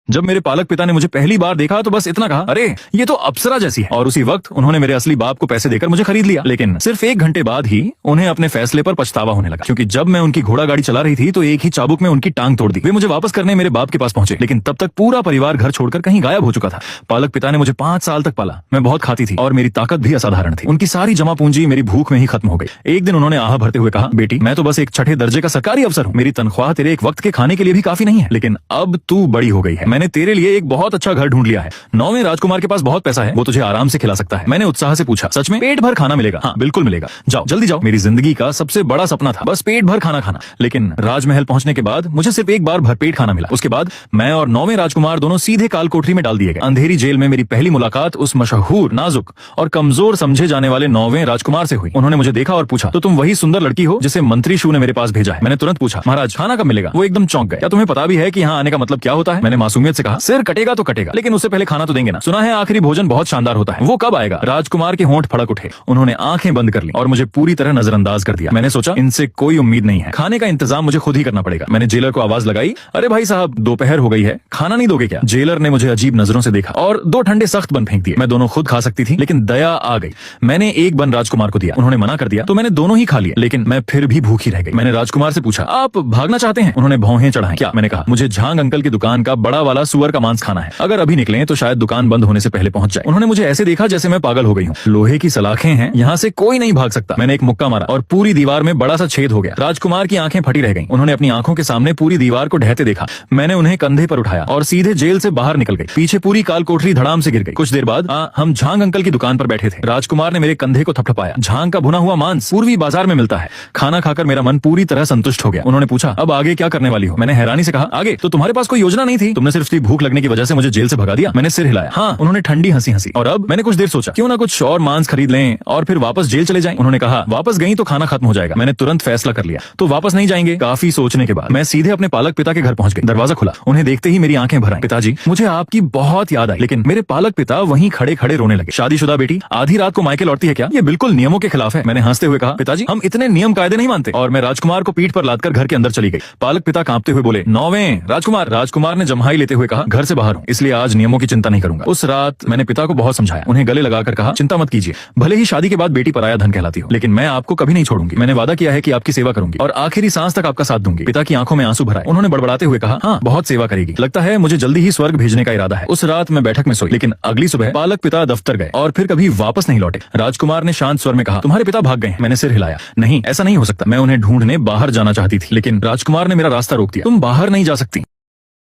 जब मेरे पालक पिता ने मुझे पहली बार देखा तो बस इतना कहा, अरे ये तो अप्सरा जैसी है। और उसी वक्त उन्होंने मेरे असली बाप को पैसे देकर मुझे खरीद लिया। लेकिन सिर्फ 1 घंटे बाद ही उन्हें अपने फैसले पर पछतावा होने लगा, क्योंकि जब मैं उनकी घोड़ा गाड़ी चला रही थी तो एक ही चाबुक में उनकी टांग तोड़ दी। वे मुझे वापस करने मेरे बाप के पास पहुंचे, लेकिन तब तक पूरा परिवार घर छोड़कर कहीं गायब हो चुका था। पालक पिता ने मुझे 5 साल तक पाला। मैं बहुत खाती थी और मेरी ताकत भी असाधारण थी। उनकी सारी जमा पूंजी मेरी भूख में ही खत्म हो गई। एक दिन उन्होंने आह भरते हुए कहा, बेटी मैं तो बस एक छठे दर्जे का सरकारी अफसर हूँ। मेरी तनख्वाह तेरे एक वक्त के खाने के लिए भी काफी नहीं है, लेकिन अब तू बड़ी हो गई है। मैंने तेरे लिए एक बहुत अच्छा घर ढूंढ लिया है। 9वें राजकुमार के पास बहुत पैसा है, वो तुझे आराम से खिला सकता है। मैंने उत्साह से पूछा, सच में? पेट भर खाना मिलेगा? हाँ बिल्कुल मिलेगा, जाओ जल्दी जाओ। मेरी जिंदगी का सबसे बड़ा सपना था बस पेट भर खाना खाना। लेकिन राजमहल पहुंचने के बाद मुझे सिर्फ एक बार भरपेट खाना मिला। उसके बाद मैं और 9वें राजकुमार दोनों सीधे काल कोठरी में डाल दिए गए। अंधेरी जेल में मेरी पहली मुलाकात उस मशहूर, नाजुक और कमजोर समझे जाने वाले 9वें राजकुमार से हुई। उन्होंने मुझे देखा और पूछा, तो तुम वही सुंदर लड़की हो जिसे मंत्री शू ने मेरे पास भेजा है? मैंने तुरंत पूछा, महाराज खाना कब मिलेगा? वो एकदम चौंक गए। क्या तुम्हें पता भी है कि यहाँ आने का मतलब क्या होता है? मैंने मासूमियत से कहा, सिर कटेगा तो कटेगा, लेकिन उससे पहले खाना तो देंगे ना। सुना है आखिरी भोजन बहुत शानदार होता है, वो कब आएगा? राजकुमार के होंठ फड़क उठे। उन्होंने आंखें बंद कर ली और मुझे पूरी तरह नजरअंदाज कर दिया। मैंने सोचा इनसे कोई उम्मीद नहीं है, खाने का इंतजाम मुझे खुद ही करना पड़ेगा। मैंने जेलर को आवाज लगाई, अरे भाई साहब दोपहर हो गई है, खाना नहीं दोगे क्या? जेलर ने मुझे अजीब नजरों से देखा और 2 ठंडे सख्त बन फेंक दिए। मैं दोनों खुद खा सकती थी, लेकिन दया आ गई। मैंने एक बन राजकुमार को दिया, उन्होंने मना कर दिया तो मैंने दोनों ही खा लिए, लेकिन मैं फिर भी भूखी रह गई। मैंने राजकुमार से पूछा, आप भागना चाहते हैं? उन्होंने भौहें चढ़ाई। क्या? मैंने कहा, मुझे झांग अंकल की दुकान का बड़ा वाला सुअर का मांस खाना है। अगर अभी निकले तो शायद दुकान बंद होने से पहले पहुंच जाए। उन्होंने मुझे ऐसे देखा जैसे मैं पागल हो गई हूँ। लोहे की सलाखें हैं, यहाँ से कोई नहीं भाग सकता। मैंने एक मुक्का मारा और पूरी दीवार में बड़ा सा छेद हो गया। राजकुमार की आंखें फटी रह गईं। उन्होंने अपनी आंखों के सामने पूरी दीवार को ढहते देखा। मैंने उन्हें कंधे पर उठाया और सीधे जेल से बाहर निकल गई। पीछे पूरी काल कोठरी धड़ाम से गिर गई। कुछ देर बाद हम झांग अंकल की दुकान पर बैठे थे। राजकुमार ने मेरे कंधे को थपथपाया। झांग का भुना हुआ मांस पूर्वी बाजार में मिलता है। खाना खाकर मेरा मन पूरी तरह संतुष्ट हो गया। उन्होंने पूछा, अब आगे क्या करने वाली हो? मैंने हैरानी से कहा, आगे तो तुम्हारे पास कोई योजना नहीं थी, तुमने सिर्फ भूख लगने की वजह से मुझे जेल से भगा दिया। मैंने सिर हिलाया। हाँ। उन्होंने ठंडी हंसी हंसी। और अब? मैंने कुछ देर सोचा, क्यों ना कुछ और मांस खरीद लें और फिर वापस जेल चले जाएं। उन्होंने कहा, वापस गई तो खाना खत्म हो जाएगा। मैंने तुरंत फैसला कर लिया, तो वापस नहीं जाएंगे। काफी सोचने के बाद मैं सीधे अपने पालक पिता के घर पहुंच गई। दरवाजा खुला, उन्हें देखते ही मेरी आंखें भर आईं। पिताजी मुझे आपकी बहुत याद आई। लेकिन मेरे पालक पिता वहीं खड़े खड़े रोने लगे। शादीशुदा बेटी आधी रात को मायके लौटती है क्या? ये बिल्कुल नियमों के खिलाफ है। मैंने हंसते हुए कहा, पिताजी हम इतने नियम कायदे नहीं मानते। और मैं राजकुमार को पीठ पर लादकर घर के अंदर चली गई। पालक पिता कांपते हुए बोले, 9वें राजकुमार। राजकुमार ने जम्हाई लेते हुए कहा, घर से बाहर हूँ, इसलिए आज नियमों की चिंता नहीं करूंगा। उस रात मैंने पिता को बहुत समझाया, उन्हें गले लगाकर कहा, चिंता मत कीजिए, भले ही शादी के बाद बेटी पराया धन कहलाती हो, लेकिन मैं आपको कभी नहीं छोड़ूंगी। मैंने वादा किया है कि आपकी सेवा करूंगी और आखिरी सांस तक आपका साथ दूंगी। पिता की आंखों में आंसू भर आए। उन्होंने बड़बड़ाते हुए कहा, हाँ बहुत सेवा करेगी, लगता है मुझे जल्दी ही स्वर्ग भेजने का इरादा है। उस रात मैं बैठक में सोई, लेकिन अगली सुबह पालक पिता दफ्तर गए और फिर कभी वापस नहीं लौटे। राजकुमार ने शांत स्वर में कहा, तुम्हारे पिता भाग गए हैं। मैंने सिर हिलाया, नहीं ऐसा नहीं हो सकता। मैं उन्हें ढूंढने बाहर जाना चाहती थी, लेकिन राजकुमार ने मेरा रास्ता रोक दिया। तुम बाहर नहीं जा सकती।